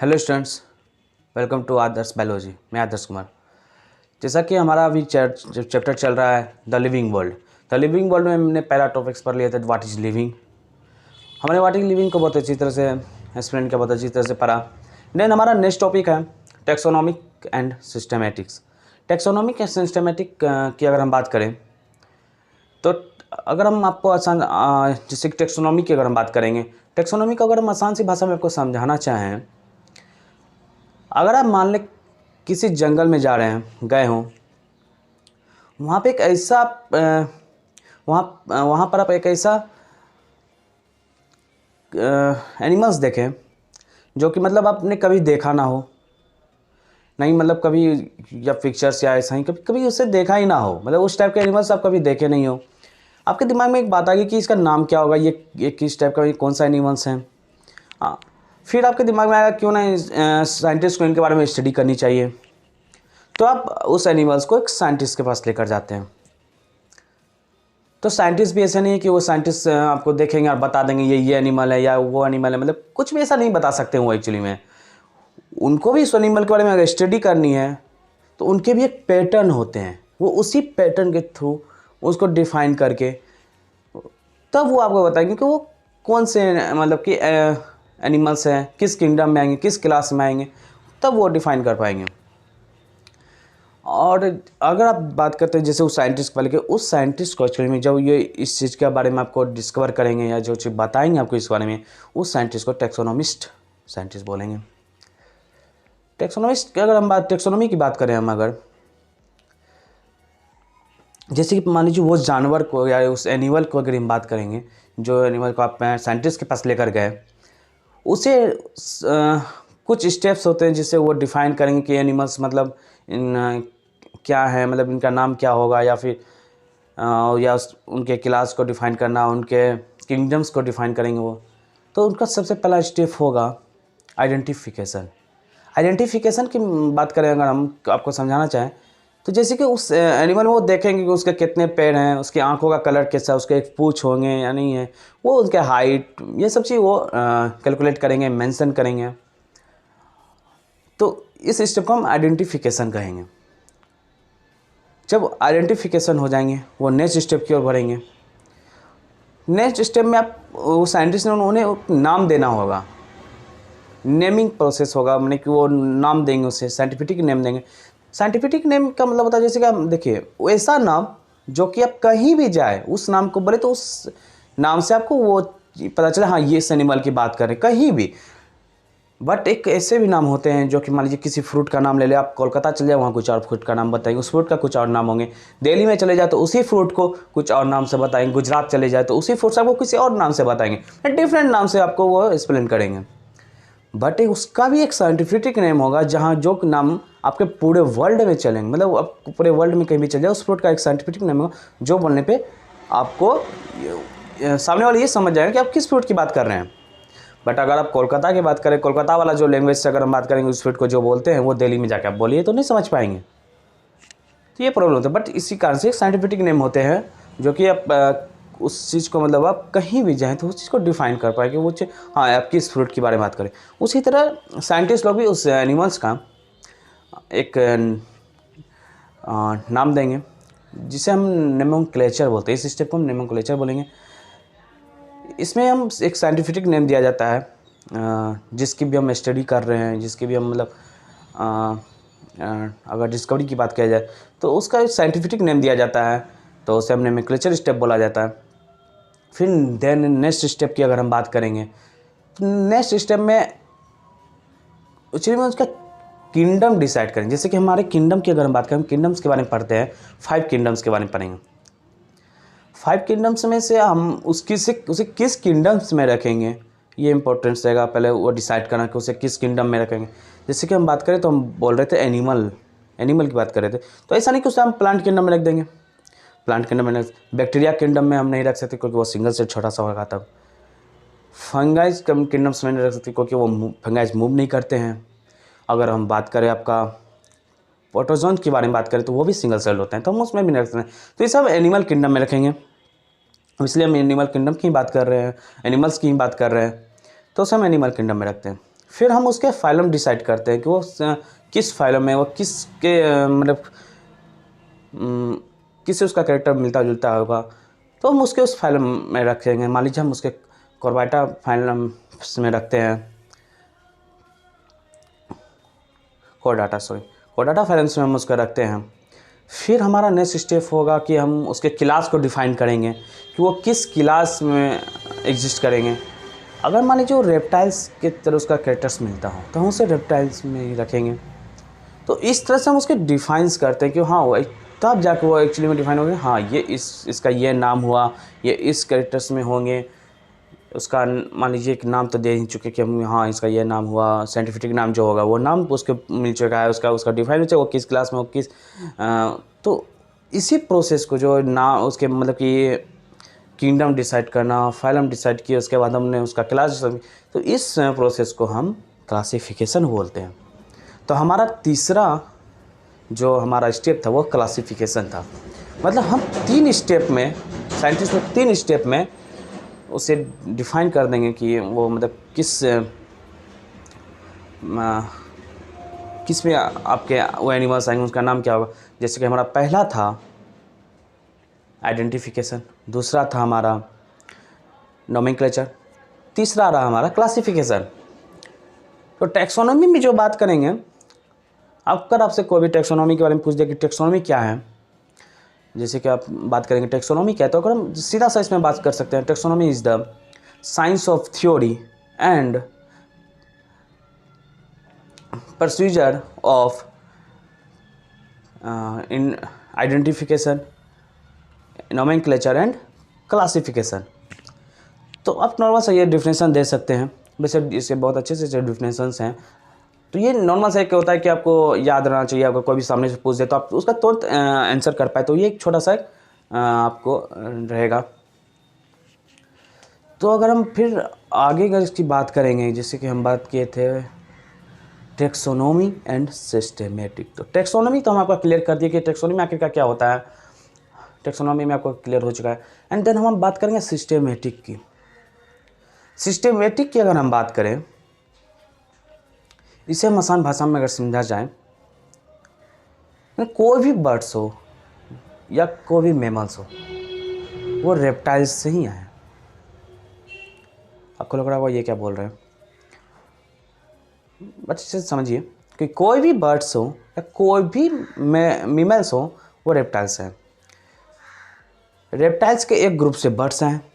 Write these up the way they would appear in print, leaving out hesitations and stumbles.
Hello students, welcome to Adarsh biology. मैं आदर्श कुमार। जैसा कि हमारा अभी चैप्टर चल रहा है the living world. The living world में हमने पहला टॉपिक्स पर लिया था व्हाट इज़ लिविंग। हमने व्हाट इज लिविंग को बहुत अच्छी तरह से एक्सप्लेन किया, बहुत अच्छी तरह से पढ़ा। देन हमारा नेक्स्ट टॉपिक है taxonomic and systematics. Taxonomic and systematic की अगर हम बात करें तो अगर हम आपको आसान जैसे टेक्सोनॉमी की अगर हम बात करेंगे, टेक्सोनॉमी को अगर हम आसान सी भाषा में आपको समझाना चाहें, अगर आप मान लें किसी जंगल में जा रहे हैं, गए हों, वहाँ पे एक ऐसा वहाँ पर आप एक ऐसा एनिमल्स देखें जो कि मतलब आपने कभी देखा ना हो, नहीं मतलब कभी या पिक्चर्स या ऐसा ही कभी कभी उसे देखा ही ना हो, मतलब उस टाइप के एनिमल्स आप कभी देखे नहीं हो। आपके दिमाग में एक बात आ गई कि इसका नाम क्या होगा, ये किस टाइप का, ये कौन सा एनिमल्स हैं। हाँ, फिर आपके दिमाग में आएगा क्यों ना साइंटिस्ट को इनके बारे में स्टडी करनी चाहिए। तो आप उस एनिमल्स को एक साइंटिस्ट के पास लेकर जाते हैं। तो साइंटिस्ट भी ऐसा नहीं है कि वो साइंटिस्ट आपको देखेंगे और बता देंगे ये एनिमल है या वो एनिमल है, मतलब कुछ भी ऐसा नहीं बता सकते वो एक्चुअली में। उनको भी इस एनिमल के बारे में अगर स्टडी करनी है तो उनके भी एक पैटर्न होते हैं, वो उसी पैटर्न के थ्रू उसको डिफाइन करके तब वो आपको बताएंगे कि वो कौन से मतलब कि एनिमल्स हैं, किस किंगडम में आएंगे, किस क्लास में आएंगे, तब वो डिफाइन कर पाएंगे। और अगर आप बात करते हैं जैसे उस साइंटिस्ट वाले के, उस साइंटिस्ट को एक्चुअली में जब ये इस चीज़ के बारे में आपको डिस्कवर करेंगे या जो चीज़ बताएंगे आपको इस बारे में, उस साइंटिस्ट को टेक्सोनोमिस्ट साइंटिस्ट बोलेंगे। टेक्सोनोमिस्ट की अगर हम टेक्सोनोमी की बात करें, हम अगर जैसे कि मान लीजिए वो जानवर को या उस एनिमल को अगर हम बात करेंगे, जो एनिमल को आप साइंटिस्ट के पास लेकर गए, उसे कुछ स्टेप्स होते हैं जिससे वो डिफ़ाइन करेंगे कि एनिमल्स मतलब इन क्या है, मतलब इनका नाम क्या होगा, या फिर या उनके क्लास को डिफ़ाइन करना, उनके किंगडम्स को डिफ़ाइन करेंगे वो। तो उनका सबसे पहला स्टेप होगा आइडेंटिफिकेशन। आइडेंटिफिकेशन की बात करें अगर हम आपको समझाना चाहें तो जैसे कि उस एनिमल में वो देखेंगे कि उसके कितने पैर हैं, उसकी आंखों का कलर कैसा है, उसके एक पूँछ होंगे या नहीं है, वो उसके हाइट, ये सब चीज़ वो कैलकुलेट करेंगे, मेंशन करेंगे। तो इस स्टेप को हम आइडेंटिफिकेशन कहेंगे। जब आइडेंटिफिकेशन हो जाएंगे वो नेक्स्ट स्टेप की ओर बढ़ेंगे। नेक्स्ट स्टेप में आप वो साइंटिस्ट ने उन्हें नाम देना होगा, नेमिंग प्रोसेस होगा, मैंने कि वो नाम देंगे, उसे साइंटिफिक नेम देंगे। साइंटिफिक नेम का मतलब होता है जैसे कि आप देखिए ऐसा नाम जो कि आप कहीं भी जाए उस नाम को बोले तो उस नाम से आपको वो पता चले हाँ ये इस एनिमल की बात कर रहे हैं कहीं भी। बट एक ऐसे भी नाम होते हैं जो कि मान लीजिए किसी फ्रूट का नाम ले ले, आप कोलकाता चले जाए वहाँ कुछ और फ्रूट का नाम बताएंगे, उस फ्रूट का कुछ और नाम होंगे। दिल्ली में चले जाए तो उसी फ्रूट को कुछ और नाम से बताएंगे, गुजरात चले जाए तो उसी फ्रूट से आपको किसी और नाम से बताएंगे, डिफरेंट नाम से आपको वो एक्सप्लेन करेंगे। बट उसका भी एक साइंटिफिक नेम होगा जहाँ जो नाम आपके पूरे वर्ल्ड में चलेंगे, मतलब आप पूरे वर्ल्ड में कहीं भी चले जाए उस फ्रूट का एक साइंटिफिक नेम होगा जो बोलने पे आपको सामने वाले ये समझ जाएगा कि आप किस फ्रूट की बात कर रहे हैं। बट अगर आप कोलकाता की बात करें, कोलकाता वाला जो लैंग्वेज से अगर हम बात करेंगे उस फ्रूट को जो बोलते हैं वो दिल्ली में जाकर आप बोलिए तो नहीं समझ पाएंगे। तो ये प्रॉब्लम होता है। बट इसी कारण से साइंटिफिक नेम होते हैं जो कि आप उस चीज़ को मतलब आप कहीं भी जाएँ तो उस चीज़ को डिफाइन कर पाए कि वो हाँ आप किस फ्रूट के बारे में बात करें। उसी तरह साइंटिस्ट लोग भी उस एनिमल्स का एक नाम देंगे जिसे हम नोमेनक्लेचर बोलते हैं। इस स्टेप को हम नोमेनक्लेचर बोलेंगे। इसमें हम एक साइंटिफिक नेम दिया जाता है जिसकी भी हम स्टडी कर रहे हैं, जिसकी भी हम मतलब अगर डिस्कवरी की बात किया जाए तो उसका एक साइंटिफिक नेम दिया जाता है, तो उसे हम नोमेनक्लेचर स्टेप बोला जाता है। फिर देन नेक्स्ट स्टेप की अगर हम बात करेंगे तो नेक्स्ट स्टेप में एक्चुअली में उसका किंगडम डिसाइड करेंगे। जैसे कि हमारे किंगडम की अगर हम बात करें, किंगडम्स के बारे में पढ़ते हैं, 5 किंगडम्स के बारे में पढ़ेंगे। 5 किंगडम्स में से हम उसे किस किंगडम्स में रखेंगे ये इंपॉर्टेंस रहेगा, पहले वो डिसाइड करना कि उसे किस किंगडम में रखेंगे। जैसे कि हम बात करें तो हम बोल रहे थे एनिमल की बात कर रहे थे, तो ऐसा नहीं कि उसे हम प्लांट किंगडम में रख देंगे। प्लांट किंगडम में बैक्टीरिया किंगडम में हम नहीं रख सकते क्योंकि वो सिंगल से छोटा सा होगा। तब फंगाइज किंगडम्स में नहीं रख सकते क्योंकि वो फंगाइज मूव नहीं करते हैं। अगर हम बात करें आपका प्रोटोजोन के बारे में बात करें तो वो भी सिंगल सेल होते हैं, तो हम उसमें भी नहीं रख सकते हैं। तो ये सब एनिमल किंगडम में रखेंगे, इसलिए हम एनिमल किंगडम की बात कर रहे हैं, एनिमल्स की बात कर रहे हैं, तो उसे हम एनिमल किंगडम में रखते हैं। फिर हम उसके फाइलम डिसाइड करते हैं कि वो किस फाइलम में, वो किसके मतलब किससे उसका कैरेक्टर मिलता जुलता होगा, तो हम उसके उस फाइलम में रखेंगे। मान लीजिए हम उसके कोरबाटा फाइलम में रखते हैं, कोडाटा फाइलेंस में हम उसका रखते हैं। फिर हमारा नेक्स्ट स्टेप होगा कि हम उसके क्लास को डिफ़ाइन करेंगे कि वो किस क्लास में एग्जिस्ट करेंगे। अगर मान लीजिए वो रेप्टाइल्स के तरह उसका कैरेक्टर्स मिलता हो तो हम उसे रेप्टाइल्स में ही रखेंगे। तो इस तरह से हम उसके डिफाइंस करते हैं कि हाँ वो तब जाके वो एक्चुअली में डिफाइन होंगे, हाँ ये इसका ये नाम हुआ, ये इस कैरेक्टर्स में होंगे। उसका मान लीजिए एक नाम तो दे ही चुके कि हम, हाँ इसका ये नाम हुआ, साइंटिफिक नाम जो होगा वो नाम उसके मिल चुका है, उसका डिफाइन हो चुका, वो किस क्लास में हो, किस तो इसी प्रोसेस को जो ना उसके मतलब कि किंगडम डिसाइड करना, फाइलम डिसाइड किया, उसके बाद हमने उसका क्लास, तो इस प्रोसेस को हम क्लासिफिकेशन बोलते हैं। तो हमारा तीसरा जो हमारा स्टेप था वो क्लासिफिकेशन था। मतलब हम 3 स्टेप में, साइंटिस्ट लोग 3 स्टेप में उसे डिफ़ाइन कर देंगे कि वो मतलब किस में आपके वो एनिमल्स आएंगे, उसका नाम क्या होगा। जैसे कि हमारा पहला था आइडेंटिफिकेशन, दूसरा था हमारा नोमेनक्लेचर, तीसरा रहा हमारा क्लासिफिकेशन। तो टैक्सोनॉमी में जो बात करेंगे, अगर आपसे कोई भी टैक्सोनॉमी के बारे में पूछ दे कि टैक्सोनॉमी क्या है, जैसे कि आप बात करेंगे टैक्सोनॉमी क्या है, तो अगर हम सीधा सा इसमें बात कर सकते हैं, taxonomy is the science of theory and procedure of in identification, nomenclature and classification। तो आप नॉर्मल से ये डिफिनेशन दे सकते हैं, वैसे इसके बहुत अच्छे से जो डिफिनेशंस हैं। तो ये नॉर्मल से क्या होता है कि आपको याद रहना चाहिए, अगर कोई भी सामने से पूछ दे तो आप उसका तुरंत आंसर कर पाए, तो ये एक छोटा सा आपको रहेगा। तो अगर हम फिर आगे अगर इसकी बात करेंगे, जैसे कि हम बात किए थे टेक्सोनॉमी एंड सिस्टेमेटिक। तो टेक्सोनॉमी तो हम आपका क्लियर कर दिए कि टेक्सोनॉमी आखिर का क्या होता है, टेक्सोनॉमी में आपको क्लियर हो चुका है। एंड देन हम बात करेंगे सिस्टेमेटिक की। सिस्टेमेटिक की अगर हम बात करें, इसे हम आसान भाषा में अगर समझा जाए, कोई भी बर्ड्स हो या कोई भी मैमल्स हो, वो रेप्टाइल्स से ही आए। आपको लग रहा होगा ये क्या बोल रहे हैं, बट इसे समझिए कि कोई भी बर्ड्स हो या कोई भी मैमल्स हो, वो रेप्टाइल्स हैं। रेप्टाइल्स के एक ग्रुप से बर्ड्स हैं,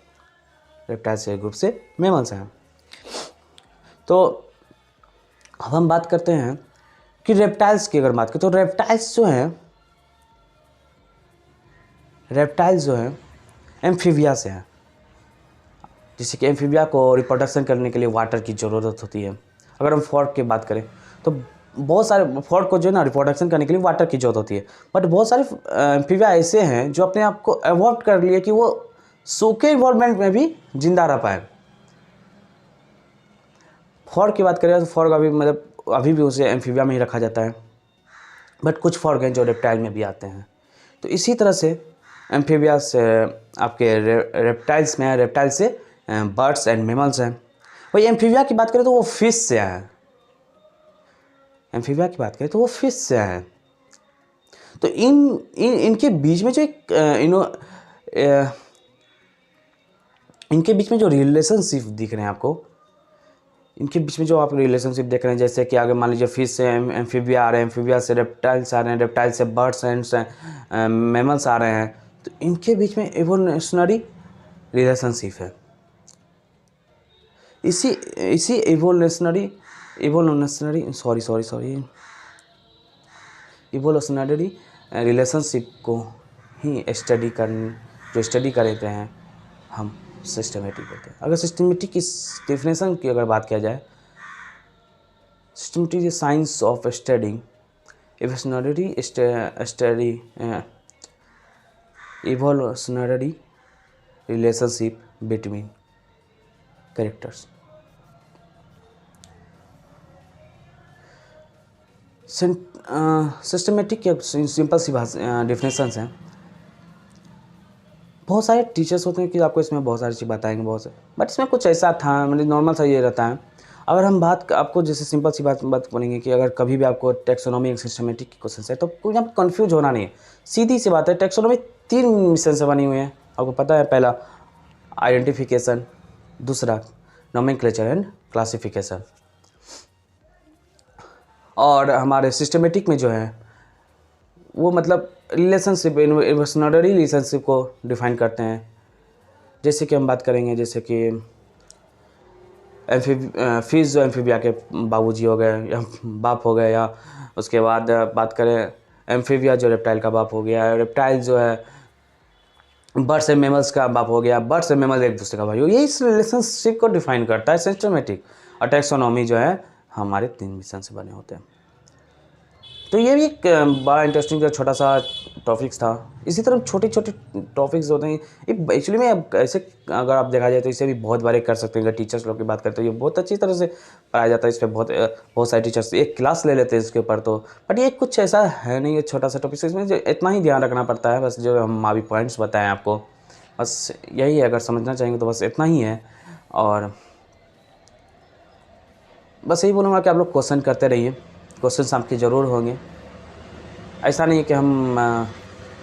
रेप्टाइल्स के एक ग्रुप से मैमल्स हैं। तो अब हम बात करते हैं कि रेप्टाइल्स की अगर बात करें, तो रेप्टाइल्स जो हैं एम्फीबिया से हैं। जैसे कि एम्फीबिया को रिप्रोडक्शन करने के लिए वाटर की ज़रूरत होती है। अगर हम फॉर्क की बात करें तो बहुत सारे फॉर्क को जो है ना रिप्रोडक्शन करने के लिए वाटर की ज़रूरत होती है, बट बहुत सारे एम्फीबिया ऐसे हैं जो अपने आप को एवॉल्व कर लिए कि वो सूखे इन्वायरमेंट में भी जिंदा रह पाए। फॉर्क की बात करें तो फॉर्क अभी भी उसे एम्फीबिया में ही रखा जाता है, बट कुछ फॉर्क हैं जो रेप्टाइल में भी आते हैं। तो इसी तरह से एम्फीबिया से आपके रेप्टाइल्स में, रेप्टाइल से बर्ड्स एंड मैमल्स हैं। वही एम्फीबिया की बात करें तो वो फिश से हैं। एम्फीबिया की बात करें तो वो फिश से हैं। तो इनके बीच में जो इनके बीच में जो रिलेशनशिप दिख रहे हैं आपको, इनके बीच में जो आप रिलेशनशिप देख रहे हैं, जैसे कि आगे मान लीजिए फिश से एम्फीबिया आ रहे हैं, एम्फीबिया से रेप्टाइल्स आ रहे हैं, रेप्टाइल से बर्ड्स एंड मैमल्स आ रहे हैं। तो इनके बीच में एवोल्यूशनरी रिलेशनशिप है। इसी इवोल्यूशनरी रिलेशनशिप को ही स्टडी करते हैं हम सिस्टमेटिक होते हैं। अगर सिस्टमेटिक की डेफिनेशन की अगर बात किया जाए, systematic is science of studying evolutionary relationship between characters. Systematic के सिंपल सी डिफिनेशंस हैं। बहुत सारे टीचर्स होते हैं कि आपको इसमें बहुत सारी चीज़ बताएंगे, बहुत से, बट इसमें कुछ ऐसा था मतलब नॉर्मल सा ये रहता है। अगर हम बात आपको जैसे सिंपल सी बात बोलेंगे कि अगर कभी भी आपको टैक्सोनॉमी एक सिस्टमेटिक की क्वेश्चन है तो कोई यहाँ कन्फ्यूज होना नहीं है, सीधी सी बात है। टैक्सोनॉमी 3 मिशन से बनी हुई है, आपको पता है। पहला आइडेंटिफिकेशन, दूसरा नोमेनक्लेचर एंड क्लासिफिकेशन। और हमारे सिस्टमेटिक में जो है वो मतलब रिलेशनशिप, इन्वर्सनरी रिलेशनशिप को डिफाइन करते हैं। जैसे कि हम बात करेंगे, जैसे कि फिश जो एम्फीबिया के बाबूजी हो गए या बाप हो गए, या उसके बाद बात करें एम्फीबिया जो रेप्टाइल का बाप हो गया, रेप्टाइल जो है बर्ड्स एंड मैमल्स का बाप हो गया, बर्ड्स एंड मैमल्स एक दूसरे का भाई हो। यही इस रिलेशनशिप को डिफाइन करता है सिस्टमेटिक। और टैक्सोनॉमी जो है हमारे 3 मिशन से बने होते हैं। तो ये भी एक बड़ा इंटरेस्टिंग जो छोटा सा टॉपिक्स था। इसी तरह छोटे छोटे टॉपिक्स होते हैं ये एक्चुअली में। अब ऐसे अगर आप देखा जाए तो इसे भी बहुत बार कर सकते हैं। अगर टीचर्स लोग की बात करते हैं, ये बहुत अच्छी तरह से पढ़ाया जाता है। इस पर बहुत सारे टीचर्स एक क्लास ले लेते हैं इसके ऊपर तो। बट ये कुछ ऐसा है नहीं, ये छोटा सा टॉपिक्स, इसमें जो इतना ही ध्यान रखना पड़ता है बस। जो हम अभी पॉइंट्स बताएं आपको, बस यही है। अगर समझना चाहेंगे तो बस इतना ही है। और बस यही बोलूँगा कि आप लोग क्वेश्चन करते रहिए, क्वेश्चंस आपके ज़रूर होंगे। ऐसा नहीं है कि हम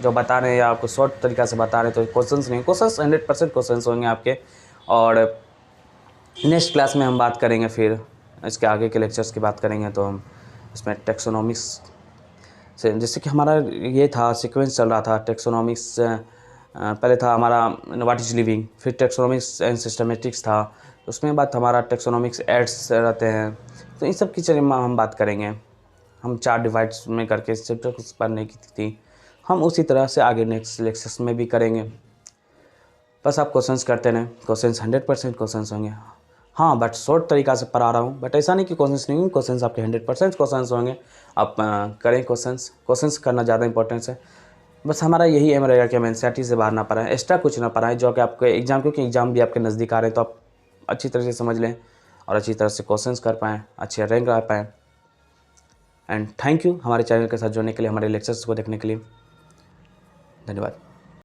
जो बता रहे हैं या आपको शॉर्ट तरीक़ा से बता रहे हैं तो क्वेश्चंस नहीं, क्वेश्चंस 100% क्वेश्चंस होंगे आपके। और नेक्स्ट क्लास में हम बात करेंगे, फिर इसके आगे के लेक्चर्स की बात करेंगे तो हम इसमें टैक्सोनॉमिक्स से, जैसे कि हमारा ये था सीक्वेंस चल रहा था टैक्सोनॉमिक्स। पहले था हमारा व्हाट इज़ लिविंग, फिर टैक्सोनॉमिक्स एंड सिस्टमेटिक्स था, उसमें बात हमारा टैक्सोनॉमिक्स एड्स रहते हैं। तो इन सब की चलिए हम बात करेंगे। हम 4 डिवाइड्स में करके इस चैप्टर को पढ़ने की थी, हम उसी तरह से आगे नेक्स्ट लेक्चर्स में भी करेंगे। बस आप क्वेश्चंस करते रहें, क्वेश्चंस 100% क्वेश्चंस होंगे। हाँ, बट शॉर्ट तरीक़ा से पढ़ा रहा हूँ, बट ऐसा नहीं कि क्वेश्चंस नहीं होंगे, क्वेश्चंस आपके 100% क्वेश्चंस होंगे। आप करें क्वेश्चंस करना ज़्यादा इंपॉर्टेंस है। बस हमारा यही एम रहेगा कि हम एनसीईआरटी से बाहर ना पढ़ाएं, एक्स्ट्रा कुछ ना पढ़ाएं, जो कि आपके एग्ज़ाम, क्योंकि एग्ज़ाम भी आपके नज़दीक आ रहे हैं, तो आप अच्छी तरह से समझ लें और अच्छी तरह से क्वेश्चंस कर पाएँ, अच्छे रैंक ला पाएँ। एंड थैंक यू हमारे चैनल के साथ जुड़ने के लिए, हमारे लेक्चर्स को देखने के लिए। धन्यवाद।